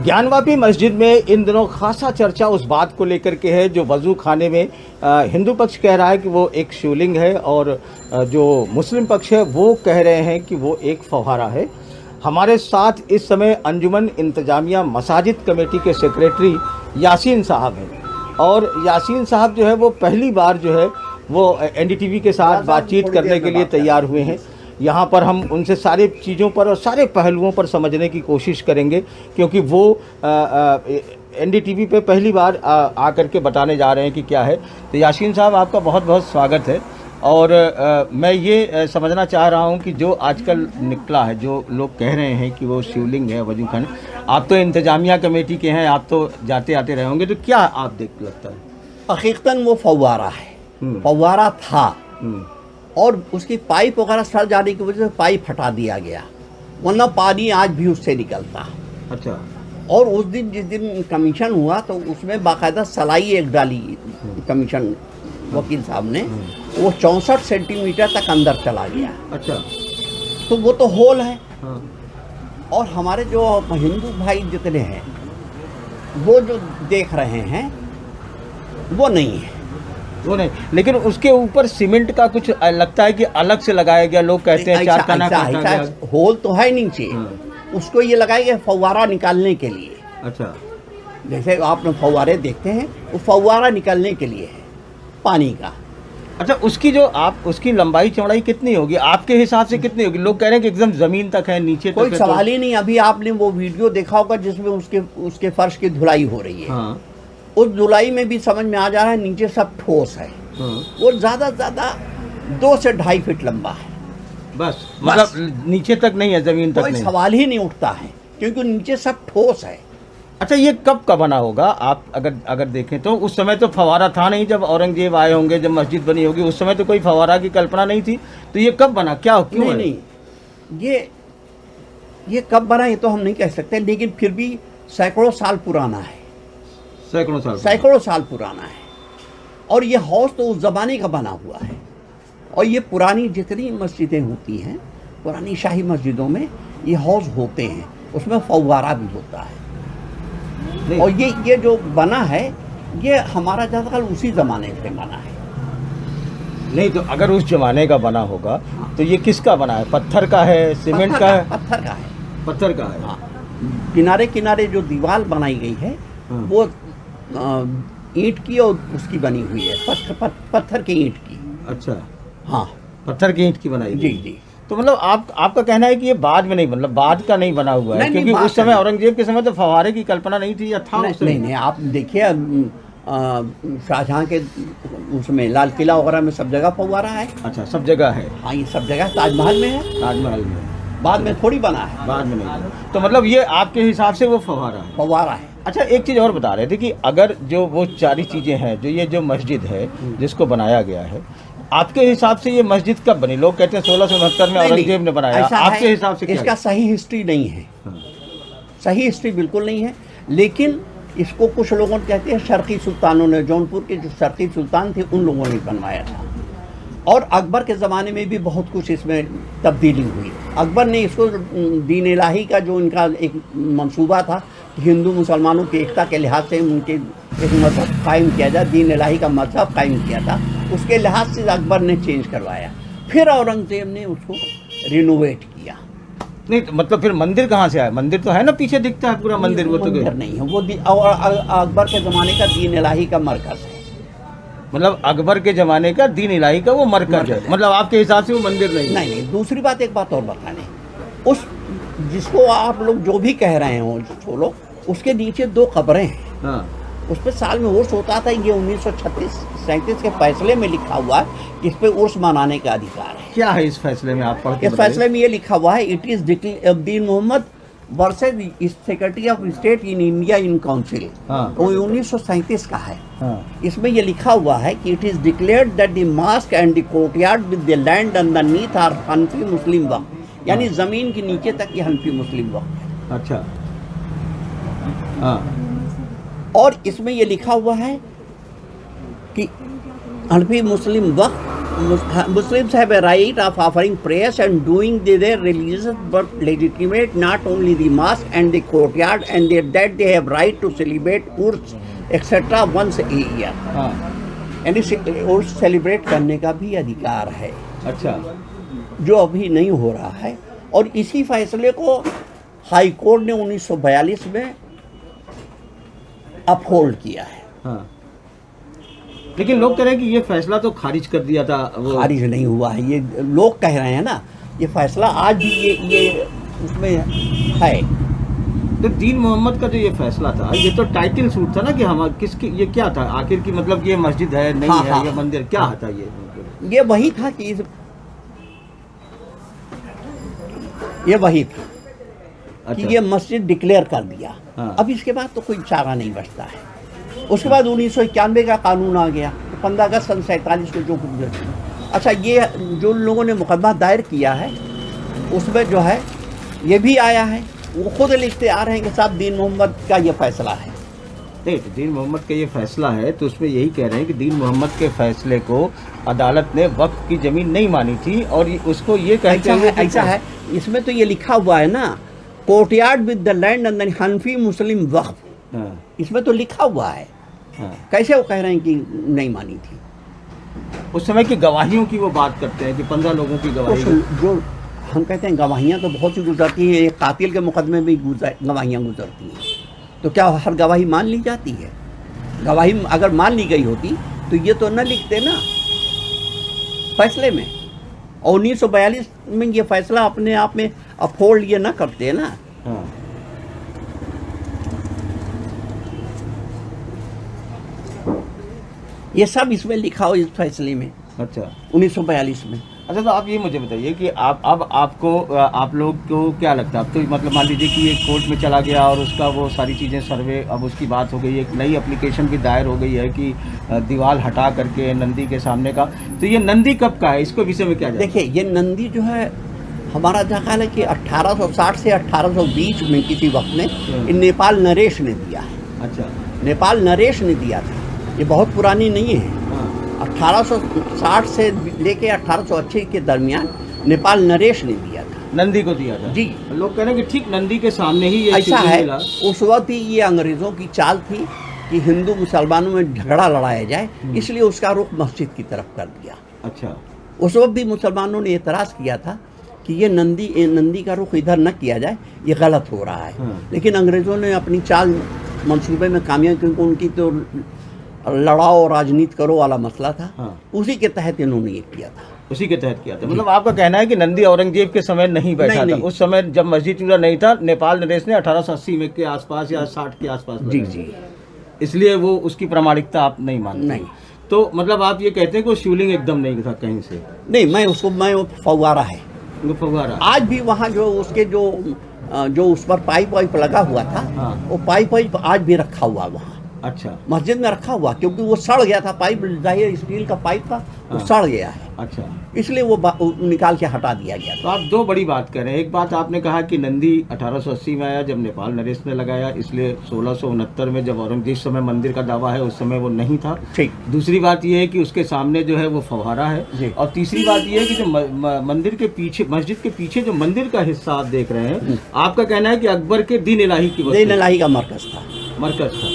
ज्ञानवापी मस्जिद में इन दिनों खासा चर्चा उस बात को लेकर के है जो वज़ू खाने में हिंदू पक्ष कह रहा है कि वो एक शिवलिंग है और जो मुस्लिम पक्ष है वो कह रहे हैं कि वो एक फव्वारा है। हमारे साथ इस समय अंजुमन इंतजामिया मसाजिद कमेटी के सेक्रेटरी यासीन साहब हैं और यासीन साहब जो है वो पहली बार जो है वो एनडीटीवी के साथ बातचीत करने के लिए तैयार हुए हैं। यहाँ पर हम उनसे सारे चीज़ों पर और सारे पहलुओं पर समझने की कोशिश करेंगे क्योंकि वो एनडीटीवी पे पहली बार आकर के बताने जा रहे हैं कि क्या है। तो यासीन साहब आपका बहुत बहुत स्वागत है और मैं ये समझना चाह रहा हूँ कि जो आजकल निकला है, जो लोग कह रहे हैं कि वो शिवलिंग है वजू खाने, आप तो इंतजामिया कमेटी के हैं, आप तो जाते आते रहे होंगे, तो क्या आप देख लगता है? हकीकतन वो फव्वारा है, फव्वारा था और उसकी पाइप वगैरह सड़ जाने की वजह से पाइप हटा दिया गया, वरना पानी आज भी उससे निकलता। अच्छा। और उस दिन जिस दिन कमीशन हुआ तो उसमें बाकायदा सलाई एक डाली कमीशन वकील साहब ने, वो 64 सेंटीमीटर तक अंदर चला गया। अच्छा। तो वो तो होल है। हाँ। और हमारे जो हिंदू भाई जितने हैं वो जो देख रहे हैं वो नहीं है, वो नहीं, लेकिन उसके ऊपर सीमेंट का कुछ लगता है कि अलग से लगाया गया। लोग कहते हैं चार खाना काटा गया। होल तो है नीचे, उसको ये लगाया गया फव्वारा निकालने के लिए। अच्छा। जैसे आपने फव्वारे देखते हैं, वो फव्वारा निकालने के लिए है पानी का। अच्छा, उसकी जो आप उसकी लंबाई चौड़ाई कितनी होगी आपके हिसाब से, कितनी होगी? लोग कह रहे हैं कि एकदम जमीन तक है, नीचे कोई सवाल ही नहीं। अभी आपने वो वीडियो देखा होगा जिसमें उसके फर्श की धुलाई हो रही है। हाँ। उस धुलाई में भी समझ में आ जा रहा है नीचे सब ठोस है। वो ज्यादा 2 से 2.5 फीट लंबा है बस, मतलब नीचे तक नहीं है, जमीन तक नहीं। कोई सवाल ही नहीं उठता है क्योंकि नीचे सब ठोस है। अच्छा, ये कब का बना होगा? आप अगर देखें तो उस समय तो फव्वारा था नहीं, जब औरंगजेब आए होंगे, जब मस्जिद बनी होगी, उस समय तो कोई फव्वारा की कल्पना नहीं थी। तो ये कब बना, क्या क्यों? नहीं, ये कब बना ये तो हम नहीं कह सकते, लेकिन फिर भी सैकड़ों साल पुराना है। सैकड़ों साल पुराना है। और ये हौज तो उस ज़माने का बना हुआ है। और ये पुरानी जितनी मस्जिदें होती हैं, पुरानी शाही मस्जिदों में ये हौज होते हैं, उसमें फव्वारा भी होता है। और ये जो बना है ये हमारा ज़्यादातर उसी ज़माने से बना है। नहीं तो अगर उस ज़माने का बना होगा तो ये किसका बना है? पत्थर का है, सीमेंट का है? पत्थर का है। हाँ। किनारे किनारे जो दीवार बनाई गई है वो ईंट की और उसकी बनी हुई है, पत्थर की ईंट की। अच्छा। हाँ, पत्थर की ईंट की बनाई जी जी। तो मतलब आपका कहना है कि ये बाद में नहीं, मतलब बाद का नहीं बना हुआ है? क्योंकि उस समय औरंगजेब के समय तो फव्वारे की कल्पना नहीं थी, या था? नहीं, आप देखिए शाहजहां के उसमें लाल किला वगैरह में सब जगह फव्वारा है। अच्छा, सब जगह है? हाँ, ये सब जगह। ताजमहल में है। ताजमहल में बाद में थोड़ी बना है, बाद में नहीं। तो मतलब ये आपके हिसाब से वो फव्वारा है। अच्छा, एक चीज़ और बता रहे थे कि अगर जो वो सारी चीज़ें हैं, जो ये जो मस्जिद है जिसको बनाया गया है, आपके हिसाब से ये मस्जिद कब बनी? लोग कहते हैं 1669 में औरंगजेब ने बनाया। आपके हिसाब से इसका सही हिस्ट्री नहीं है। सही हिस्ट्री बिल्कुल नहीं है, लेकिन इसको कुछ लोगों ने कहते हैं शर्की सुल्तानों ने, जौनपुर के जो शर्की सुल्तान थे उन लोगों ने बनवाया था। और अकबर के ज़माने में भी बहुत कुछ इसमें तब्दीली हुई। अकबर ने इसको दीन इलाही का जो इनका एक मंसूबा था कि हिंदू मुसलमानों की एकता के लिहाज से उनके एक मजहब कायम किया जाए, दीन इलाही का मजहब कायम किया था, उसके लिहाज से अकबर ने चेंज करवाया। फिर औरंगजेब ने उसको रिनोवेट किया। नहीं तो मतलब फिर मंदिर कहाँ से आया? मंदिर तो है ना, पीछे दिखता है पूरा मंदिर। वो तो नहीं है, वो अकबर के ज़माने का दीन इलाही का मरकज़ है। मतलब अकबर के ज़माने का दीन इलाही का वो मरकज़ है। मतलब आपके हिसाब से वो मंदिर नहीं? दूसरी बात, एक बात और बताने, उस जिसको आप लोग जो भी कह रहे हो वो लोग, उसके नीचे 2 कब्रें हैं। हाँ। उस पर साल में उर्स होता था। ये 1936-37 के फैसले में लिखा हुआ है कि इस पर उर्स मनाने का अधिकार है। क्या है इस फैसले में? आप पढ़ते? इस फैसले में ये लिखा हुआ है, it is Deen Mohammad versus secretary of state in India in council. वो 1937 का है। हाँ। इसमें ये लिखा हुआ है कि it is declared that the mosque and the courtyard with the land underneath are Hanafi Muslim waqf, यानी ज़मीन के नीचे तक ये हनफी मुस्लिम वक्फ है। अच्छा। हाँ। और इसमें ये लिखा हुआ है कि हनफी Muslim Waqf Muslims have a right of offering prayers and doing their religious but legitimate not only the mosque and the courtyard and that they have right to celebrate Urs etc. once a year. हाँ, यानी उर्स celebrate करने का भी अधिकार है, अच्छा, जो अभी नहीं हो रहा है। और इसी फैसले को हाई कोर्ट ने 1942 में अपहोल्ड किया है। हाँ। लेकिन लोग कह रहे हैं कि ये फैसला तो खारिज कर दिया था वो। खारिज नहीं हुआ है, ये लोग कह रहे हैं ना, ये फैसला आज भी ये उसमें है। तो दीन मोहम्मद का जो ये फैसला था, ये तो टाइटल सूट था ना कि हम किसकी, ये क्या था आखिर की, मतलब ये मस्जिद है नहीं हाँ, है, हाँ, ये मंदिर क्या था ये वही था कि ये वही था कि ये मस्जिद डिक्लेयर कर दिया। हाँ। अब इसके बाद तो कोई चारा नहीं बचता है। उसके बाद 1991 का कानून आ गया, 15 अगस्त सन 47 को जो कुछ। अच्छा, ये जो लोगों ने मुकदमा दायर किया है उसमें जो है ये भी आया है, वो खुद लिखते आ रहे हैं कि साहब दीन मोहम्मद का ये फैसला है। नहीं, तो दीन मोहम्मद का ये फैसला है तो उसमें यही कह रहे हैं कि दीन मोहम्मद के फैसले को अदालत ने वक्फ की जमीन नहीं मानी थी और उसको ये कहते हैं ऐसा है, इसमें तो ये लिखा हुआ है ना, courtyard with the land under Hanafi Muslim waqf, इसमें तो लिखा हुआ है। कैसे वो कह रहे हैं कि नहीं मानी थी? उस समय की गवाहियों की वो बात करते हैं कि 15 लोगों की गवाही, जो हम कहते हैं गवाहियाँ तो बहुत सी गुजरती हैं, एक कातिल के मुकदमे में गवाहियाँ गुजरती हैं, तो क्या हर गवाही मान ली जाती है? गवाही अगर मान ली गई होती तो ये तो न लिखते ना फैसले में, और 1942 में ये फैसला अपने आप में अपहोल्ड ये न करते ना। हाँ। ये सब इसमें लिखा हो इस फैसले में। अच्छा, 1942 में। अच्छा, तो आप ये मुझे बताइए कि आप लोग को क्या लगता है? अब तो मतलब मान लीजिए कि ये कोर्ट में चला गया और उसका वो सारी चीज़ें सर्वे, अब उसकी बात हो गई, एक नई एप्लीकेशन भी दायर हो गई है कि दीवार हटा करके नंदी के सामने का, तो ये नंदी कब का है, इसको विषय में क्या जाए? देखिए, ये नंदी जो है हमारा जहाँ ख्याल है कि 1860 से 1820 में किसी वक्त में नेपाल नरेश ने दिया है। अच्छा, नेपाल नरेश ने दिया था, ये बहुत पुरानी नहीं है। 1860 से लेके 1880 के दरमियान नेपाल नरेश ने दिया था, नंदी को दिया था। जी, लोग कह रहे हैं कि ठीक नंदी के सामने ही ये ऐसा है। मिला। उस वक्त ही ये अंग्रेज़ों की चाल थी कि हिंदू मुसलमानों में झगड़ा लड़ाया जाए, इसलिए उसका रुख मस्जिद की तरफ कर दिया। अच्छा, उस वक्त भी मुसलमानों ने एतराज़ किया था कि ये नंदी का रुख इधर न किया जाए, ये गलत हो रहा है। लेकिन अंग्रेज़ों ने अपनी चाल मंसूबे में कामयाब, क्योंकि उनकी तो लड़ाओ राजनीति करो वाला मसला था। उसी के तहत इन्होंने ये किया था। उसी के तहत किया था। मतलब आपका कहना है कि नंदी औरंगजेब के समय नहीं बैठा था, उस समय जब मस्जिद पूरा नहीं था, नेपाल नरेश ने 1880 में के आसपास या 60 के आसपास। जी जी, इसलिए वो उसकी प्रामाणिकता आप नहीं मानते? नहीं। तो मतलब आप ये कहते हैं कि शिवलिंग एकदम नहीं था कहीं से? नहीं, मैं फव्वारा है, फव्वारा। आज भी वहाँ जो उसके जो उस पर पाइप वाइप लगा हुआ था, वो पाइप आज भी रखा हुआ वहाँ। अच्छा, मस्जिद में रखा हुआ, क्योंकि वो सड़ गया था पाइप, जाहिर स्टील का पाइप था, वो सड़ गया है। अच्छा, इसलिए वो निकाल के हटा दिया गया। तो आप दो बड़ी बात कर रहे हैं। एक बात आपने कहा कि नंदी 1880 में आया जब नेपाल नरेश ने लगाया, इसलिए 1669 में जब औरंगजेब समय मंदिर का दावा है उस समय वो नहीं था। ठीक। दूसरी बात ये है कि उसके सामने जो है वो फव्वारा है, और तीसरी बात ये है कि जो मंदिर के पीछे, मस्जिद के पीछे जो मंदिर का हिस्सा आप देख रहे हैं, आपका कहना है कि अकबर के दीन इलाही की दीन इलाही का मरकज था। मरकज था।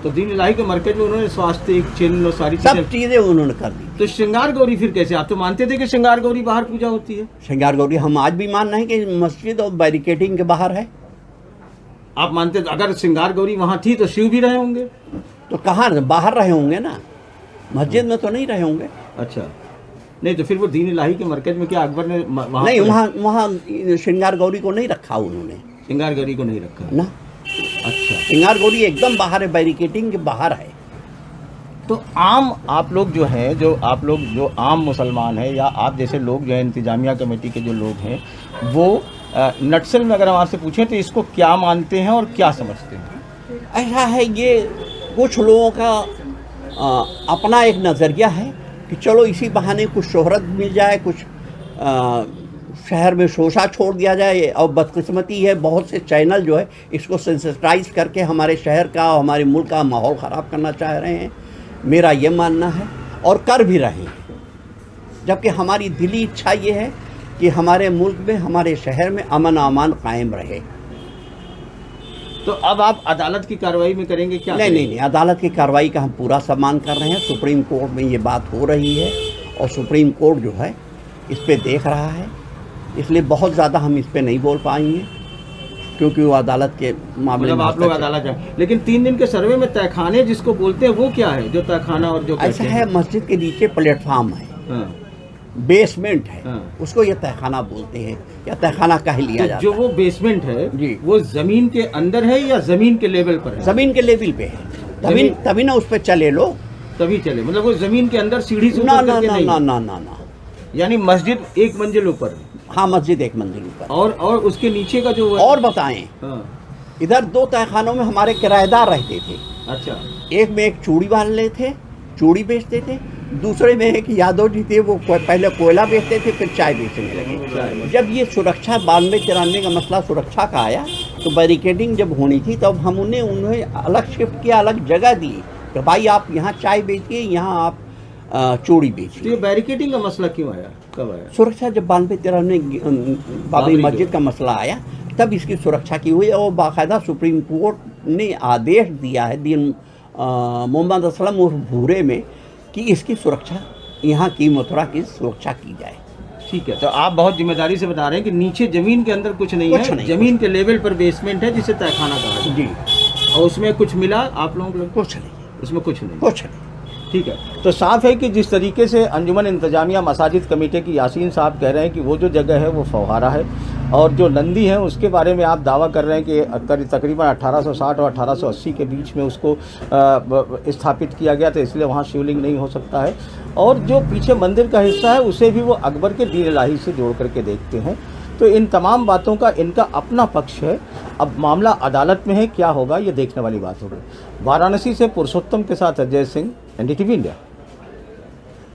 तो दीन इलाही के मरकज में उन्होंने स्वास्थ्य चिन्ह और सारी सब चीजें उन्होंने कर दी। तो श्रृंगार गौरी फिर कैसे? आप तो मानते थे कि श्रृंगार गौरी बाहर पूजा होती है। श्रृंगार गौरी हम आज भी मान रहे हैं कि मस्जिद और बैरिकेडिंग के बाहर है। आप मानते, अगर श्रृंगार गौरी वहां थी तो शिव भी रहे होंगे? तो कहाँ बाहर रहे होंगे ना, मस्जिद में तो नहीं रहे होंगे। अच्छा, नहीं तो फिर वो दीन इलाही के मरकज में क्या अकबर ने नहीं, वहाँ श्रृंगार गौरी को नहीं रखा उन्होंने। श्रृंगार गौरी को नहीं रखा ना। अच्छा, श्रृंगार गौरी एकदम बाहर है, बैरिकेडिंग के बाहर है। तो आम आप लोग जो हैं, जो आम मुसलमान हैं या आप जैसे लोग जो है इंतजामिया कमेटी के जो लोग हैं, वो नटसल में अगर हम आपसे पूछें तो इसको क्या मानते हैं और क्या समझते हैं? ऐसा है, ये कुछ लोगों का अपना एक नज़रिया है कि चलो इसी बहाने कुछ शोहरत मिल जाए, कुछ शहर में शोशा छोड़ दिया जाए। और बदकिस्मती है, बहुत से चैनल जो है इसको सेंसिटाइज करके हमारे शहर का, हमारे मुल्क का माहौल ख़राब करना चाह रहे हैं। मेरा ये मानना है, और कर भी रहे हैं। जबकि हमारी दिली इच्छा ये है कि हमारे मुल्क में, हमारे शहर में अमन अमान कायम रहे। तो अब आप अदालत की कार्रवाई में करेंगे क्या? नहीं, अदालत की कार्रवाई का हम पूरा सम्मान कर रहे हैं। सुप्रीम कोर्ट में ये बात हो रही है और सुप्रीम कोर्ट जो है इस पे देख रहा है, इसलिए बहुत ज़्यादा हम इस पे नहीं बोल पाएंगे क्योंकि वो अदालत के मामले में। आप लोग अदालत जाए, लेकिन 3 दिन के सर्वे में तहखाने जिसको बोलते हैं वो क्या है, जो तहखाना और जो ऐसा है, मस्जिद के नीचे प्लेटफार्म है, बेसमेंट है, उसको ये तहखाना बोलते हैं या तहखाना कह लिया जाता है। जो वो बेसमेंट है जी, वो जमीन के अंदर है या जमीन के लेवल पर है? जमीन के लेवल पे है, तभी ना उस पर चले लो, तभी चले। मतलब वो जमीन के अंदर सीढ़ी से ना ना ना ना ना ना ना, यानी मस्जिद 1 मंजिल ऊपर? हाँ, मस्जिद 1 मंजिल ऊपर। और उसके नीचे का जो और बताएं, इधर 2 तहखानों में हमारे किराएदार रहते थे। अच्छा। एक में एक चूड़ी वाले थे, चूड़ी बेचते थे, दूसरे में एक यादव जी थे, वो पहले कोयला बेचते थे, फिर चाय बेचने लगे। जब ये सुरक्षा 92-93 का मसला सुरक्षा का आया तो बैरिकेडिंग जब होनी थी तब हम उन्हें अलग शिफ्ट किया, अलग जगह दी कि भाई आप यहाँ चाय बेचिए, यहाँ आप चूड़ी बेचिए। तो ये बैरिकेडिंग का मसला क्यों आया, कब आया? सुरक्षा जब 92-93 बाबरी मस्जिद का मसला आया तब इसकी सुरक्षा की हुई और बाकायदा सुप्रीम कोर्ट ने आदेश दिया है दिन मोहम्मद असलम उर्फ भूरे में कि इसकी सुरक्षा, यहाँ की मथुरा की सुरक्षा की जाए। ठीक है, तो आप बहुत जिम्मेदारी से बता रहे हैं कि नीचे जमीन के अंदर कुछ नहीं है, जमीन के लेवल पर बेसमेंट है जिसे तहखाना कहा है। जी, और उसमें कुछ मिला आप लोगों को? कुछ नहीं, उसमें कुछ नहीं। कुछ नहीं। ठीक है, तो साफ है कि जिस तरीके से अंजुमन इंतजामिया मसाजिद कमेटी की यासीन साहब कह रहे हैं कि वो जो जगह है वो फव्वारा है, और जो नंदी है उसके बारे में आप दावा कर रहे हैं कि तकरीबन 1860 और 1880 के बीच में उसको स्थापित किया गया था, इसलिए वहाँ शिवलिंग नहीं हो सकता है। और जो पीछे मंदिर का हिस्सा है उसे भी वो अकबर के दीन इलाही से जोड़ करके देखते हैं। तो इन तमाम बातों का इनका अपना पक्ष है। अब मामला अदालत में है, क्या होगा ये देखने वाली बात होगी। वाराणसी से पुरुषोत्तम के साथ अजय सिंह, NDTV इंडिया।